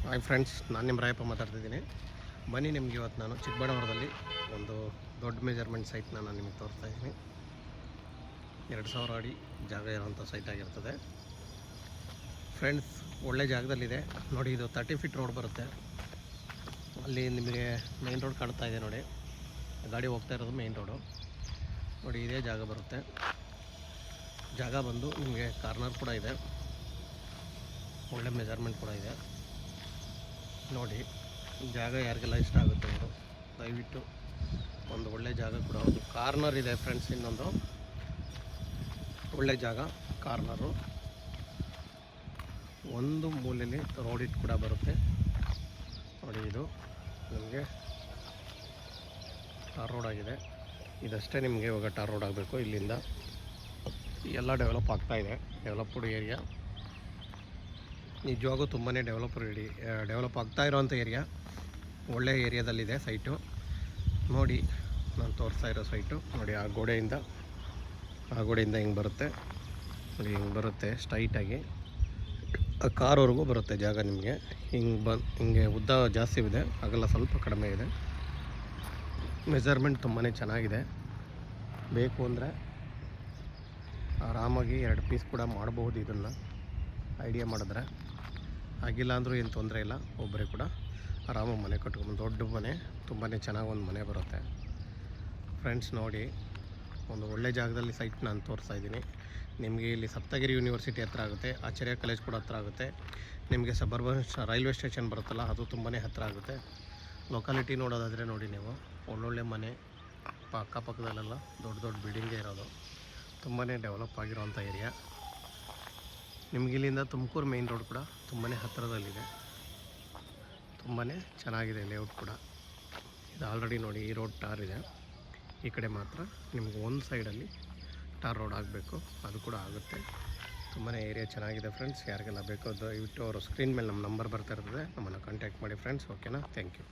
Hi friends, ನಾನು ನಿಮ್ಮ ರಾಯಪ್ಪ ಮಾತಾಡ್ತಿದ್ದೀನಿ. ಬನ್ನಿ, ನಿಮಗೆ ಇವತ್ತು ನಾನು ಚಿಕ್ಕಬಳ್ಳಾಪುರದಲ್ಲಿ ಒಂದು ದೊಡ್ಡ ಮೆಜರ್ಮೆಂಟ್ ಸೈಟ್ನ ನಾನು ನಿಮಗೆ ತೋರಿಸ್ತಾ ಇದ್ದೀನಿ. 2000 ಅಡಿ ಜಾಗ ಇರೋಂಥ ಸೈಟ್ ಆಗಿರ್ತದೆ ಫ್ರೆಂಡ್ಸ್. ಒಳ್ಳೆ ಜಾಗದಲ್ಲಿದೆ ನೋಡಿ. ಇದು 30 ಫೀಟ್ ರೋಡ್ ಬರುತ್ತೆ. ಅಲ್ಲಿ ನಿಮಗೆ ಮೇನ್ ರೋಡ್ ಕಾಣ್ತಾ ಇದೆ ನೋಡಿ, ಗಾಡಿ ಹೋಗ್ತಾ ಇರೋದು ಮೇನ್ ರೋಡು ನೋಡಿ. ಇದೇ ಜಾಗ ಬರುತ್ತೆ. ಜಾಗ ಬಂದು ನಿಮಗೆ ಕಾರ್ನರ್ ಕೂಡ ಇದೆ, ಒಳ್ಳೆ ಮೆಜರ್ಮೆಂಟ್ ಕೂಡ ಇದೆ ನೋಡಿ. ಜಾಗ ಯಾರಿಗೆಲ್ಲ ಇಷ್ಟ ಆಗುತ್ತೆ ಅವರು ದಯವಿಟ್ಟು ಒಂದು ಒಳ್ಳೆ ಜಾಗ ಕೂಡ ಹೌದು. ಕಾರ್ನರ್ ಇದೆ ಫ್ರೆಂಡ್ಸ್, ಇನ್ನೊಂದು ಒಳ್ಳೆ ಜಾಗ ಕಾರ್ನರು. ಒಂದು ಮೂಲೆಯಲ್ಲಿ ರೋಡ್ ಇಟ್ಟು ಕೂಡ ಬರುತ್ತೆ ನೋಡಿ. ಇದು ನಿಮಗೆ ಟಾರ್ ರೋಡ್ ಆಗಿದೆ. ಇದಷ್ಟೇ ನಿಮಗೆ ಇವಾಗ ಟಾರ್ ರೋಡ್ ಆಗಬೇಕು. ಇಲ್ಲಿಂದ ಎಲ್ಲ ಡೆವಲಪ್ ಆಗ್ತಾಯಿದೆ, ಡೆವಲಪ್ಡ್ ಏರಿಯಾ. ನಿಜವಾಗೂ ತುಂಬಾ ಡೆವಲಪ್ ಆಗ್ತಾ ಇರೋವಂಥ ಏರಿಯಾ. ಒಳ್ಳೆ ಏರಿಯಾದಲ್ಲಿದೆ ಸೈಟು ನೋಡಿ. ನಾನು ತೋರಿಸ್ತಾ ಇರೋ ಸೈಟು ನೋಡಿ. ಆ ಗೋಡೆಯಿಂದ ಹಿಂಗೆ ಬರುತ್ತೆ ನೋಡಿ, ಹಿಂಗೆ ಬರುತ್ತೆ ಸ್ಟ್ರೈಟಾಗಿ ಆ ಕಾರ್ವರೆಗೂ ಬರುತ್ತೆ ಜಾಗ ನಿಮಗೆ. ಹಿಂಗೆ ಉದ್ದ ಜಾಸ್ತಿ ಇದೆ, ಅಗಲ ಸ್ವಲ್ಪ ಕಡಿಮೆ ಇದೆ. ಮೆಜರ್ಮೆಂಟ್ ತುಂಬಾ ಚೆನ್ನಾಗಿದೆ. ಬೇಕು ಅಂದರೆ ಆರಾಮಾಗಿ 2 ಪೀಸ್ ಕೂಡ ಮಾಡಬಹುದು. ಇದನ್ನು ಐಡಿಯಾ ಮಾಡಿದ್ರೆ ಆಗಿಲ್ಲ ಅಂದರೂ ಏನು ತೊಂದರೆ ಇಲ್ಲ. ಒಬ್ಬರೇ ಕೂಡ ಆರಾಮಾಗಿ ಮನೆ ಕಟ್ಕೊಂಡು, ದೊಡ್ಡ ಮನೆ, ತುಂಬಾ ಚೆನ್ನಾಗಿ ಒಂದು ಮನೆ ಬರುತ್ತೆ ಫ್ರೆಂಡ್ಸ್ ನೋಡಿ. ಒಂದು ಒಳ್ಳೆ ಜಾಗದಲ್ಲಿ ಸೈಟ್ ನಾನು ತೋರಿಸ್ತಾ ಇದ್ದೀನಿ ನಿಮಗೆ. ಇಲ್ಲಿ ಸಪ್ತಗಿರಿ ಯೂನಿವರ್ಸಿಟಿ ಹತ್ರ ಆಗುತ್ತೆ, ಆಚಾರ್ಯ ಕಾಲೇಜ್ ಕೂಡ ಹತ್ರ ಆಗುತ್ತೆ. ನಿಮಗೆ ಸಬರ್ಬನ್ ರೈಲ್ವೆ ಸ್ಟೇಷನ್ ಬರುತ್ತಲ್ಲ, ಅದು ತುಂಬಾ ಹತ್ತಿರ ಆಗುತ್ತೆ. ಲೊಕಾಲಿಟಿ ನೋಡೋದಾದರೆ ನೋಡಿ, ನೀವು ಒಳ್ಳೊಳ್ಳೆ ಮನೆ ಅಕ್ಕಪಕ್ಕದಲ್ಲೆಲ್ಲ ದೊಡ್ಡ ಬಿಲ್ಡಿಂಗೇ ಇರೋದು. ತುಂಬಾ ಡೆವಲಪ್ ಆಗಿರೋವಂಥ ಏರಿಯಾ. ನಿಮ್ಗೆ ಇಲ್ಲಿಂದ ತುಮಕೂರು ಮೇನ್ ರೋಡ್ ಕೂಡ ತುಂಬಾ ಹತ್ತಿರದಲ್ಲಿದೆ. ತುಂಬಾ ಚೆನ್ನಾಗಿದೆ ಲೇಔಟ್ ಕೂಡ. ಇದು ಆಲ್ರೆಡಿ ನೋಡಿ, ಈ ರೋಡ್ ಟಾರ್ ಇದೆ. ಈ ಕಡೆ ಮಾತ್ರ ನಿಮ್ಗೆ ಒಂದು ಸೈಡಲ್ಲಿ ಟಾರ್ ರೋಡ್ ಆಗಬೇಕು, ಅದು ಕೂಡ ಆಗುತ್ತೆ. ತುಂಬಾ ಏರಿಯಾ ಚೆನ್ನಾಗಿದೆ ಫ್ರೆಂಡ್ಸ್. ಯಾರಿಗೆಲ್ಲ ಬೇಕೋ ದಯವಿಟ್ಟು ಅವರು ಸ್ಕ್ರೀನ್ ಮೇಲೆ ನಮ್ಮ ನಂಬರ್ ಬರ್ತಾ ಇರ್ತದೆ, ನಮ್ಮನ್ನು ಕಾಂಟ್ಯಾಕ್ಟ್ ಮಾಡಿ ಫ್ರೆಂಡ್ಸ್. ಓಕೆನಾ? Thank you.